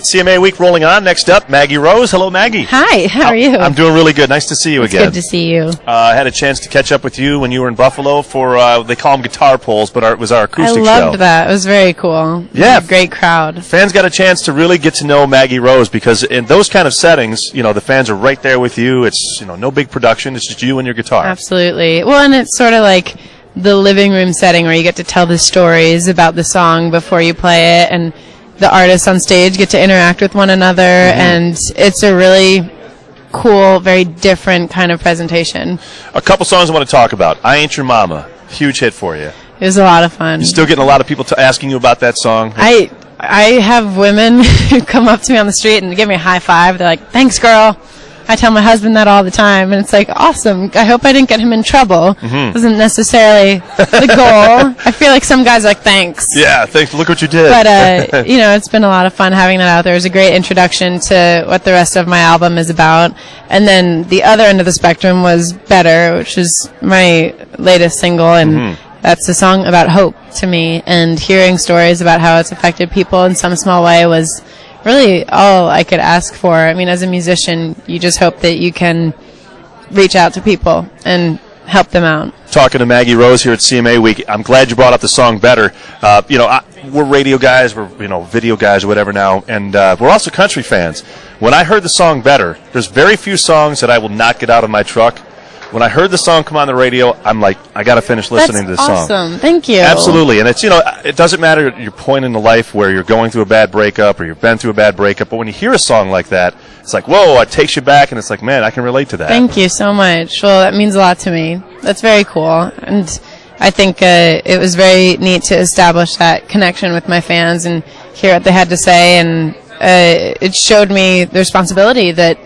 CMA week rolling on. Next up, Maggie Rose. Hello, Maggie. Hi, how are you? I'm doing really good. Nice to see you again. It's good to see you. I had a chance to catch up with you when you were in Buffalo for, they call them guitar polls, but it was our acoustic show. I loved that. It was very cool. Yeah. A great crowd. Fans got a chance to really get to know Maggie Rose because in those kind of settings, you know, the fans are right there with you. It's, you know, no big production. It's just you and your guitar. Absolutely. Well, and it's sort of like the living room setting where you get to tell the stories about the song before you play it, and the artists on stage get to interact with one another, and it's a really cool, very different kind of presentation. A couple songs I want to talk about. I Ain't Your Mama, huge hit for you. It was a lot of fun. You're still getting a lot of people asking you about that song? I have women who come up to me on the street and give me a high five. They're like, "Thanks, girl." I tell my husband that all the time, and it's like, awesome. I hope I didn't get him in trouble. Wasn't necessarily the goal. I feel like some guys are like, thanks. Yeah, thanks. Look what you did. But, you know, it's been a lot of fun having that out there. It was a great introduction to what the rest of my album is about. And then the other end of the spectrum was Better, which is my latest single, and that's a song about hope to me. And hearing stories about how it's affected people in some small way was really all I could ask for. I mean, as a musician, you just hope that you can reach out to people and help them out. Talking to Maggie Rose here at CMA Week. I'm glad you brought up the song Better. You know, we're radio guys, we're, you know, video guys or whatever now, and we're also country fans. When I heard the song Better, there's very few songs that I will not get out of my truck. When I heard the song come on the radio, I'm like, I got to finish listening to this song. That's awesome. Thank you. Absolutely. And it's, you know, it doesn't matter your point in the life where you're going through a bad breakup or you've been through a bad breakup, but when you hear a song like that, it's like, whoa, it takes you back, and it's like, man, I can relate to that. Thank you so much. Well, that means a lot to me. That's very cool. And I think it was very neat to establish that connection with my fans and hear what they had to say, and it showed me the responsibility that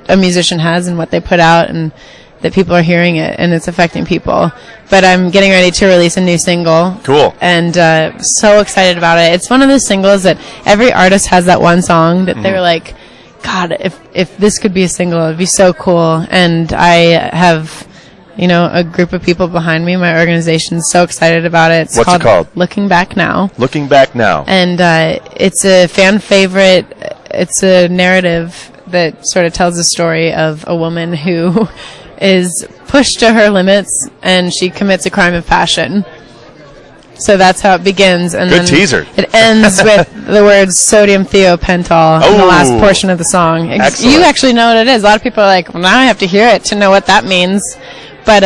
a musician has and what they put out, and that people are hearing it and it's affecting people. But I'm getting ready to release a new single. Cool. And so excited about it. It's one of those singles that every artist has that one song that they were like, God, if this could be a single, it would be so cool. And I have, you know, a group of people behind me. My organization's so excited about it. What's it called? Looking Back Now. Looking Back Now. And it's a fan favorite. It's a narrative that sort of tells the story of a woman who is pushed to her limits, and she commits a crime of passion. So that's how it begins, and Good then teaser. It ends with the words sodium thiopental in the last portion of the song. Excellent. You actually know what it is. A lot of people are like, well, now I have to hear it to know what that means. But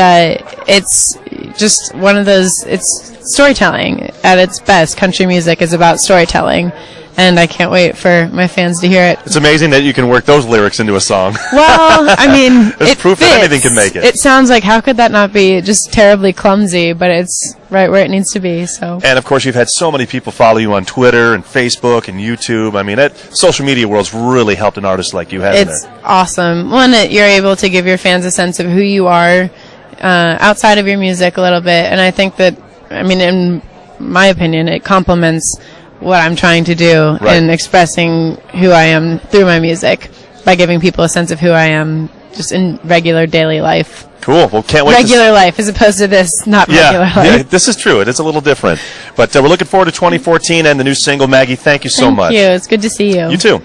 it's just one of those, it's storytelling at its best. Country music is about storytelling. And I can't wait for my fans to hear it. It's amazing that you can work those lyrics into a song. Well, I mean, there's it proof fits. that anything can make it. It sounds like, how could that not be just terribly clumsy, but it's right where it needs to be. So. And, of course, you've had so many people follow you on Twitter and Facebook and YouTube. I mean, that social media world's really helped an artist like you, hasn't it? It's awesome. One, that you're able to give your fans a sense of who you are outside of your music a little bit. And I think that, I mean, in my opinion, it complements what I'm trying to do in expressing who I am through my music by giving people a sense of who I am just in regular daily life. Cool. Well, can't wait. Regular life as opposed to this not regular life. Yeah, this is true. It is a little different. But we're looking forward to 2014 and the new single. Maggie, thank you so much. Thank you. It's good to see you. You too.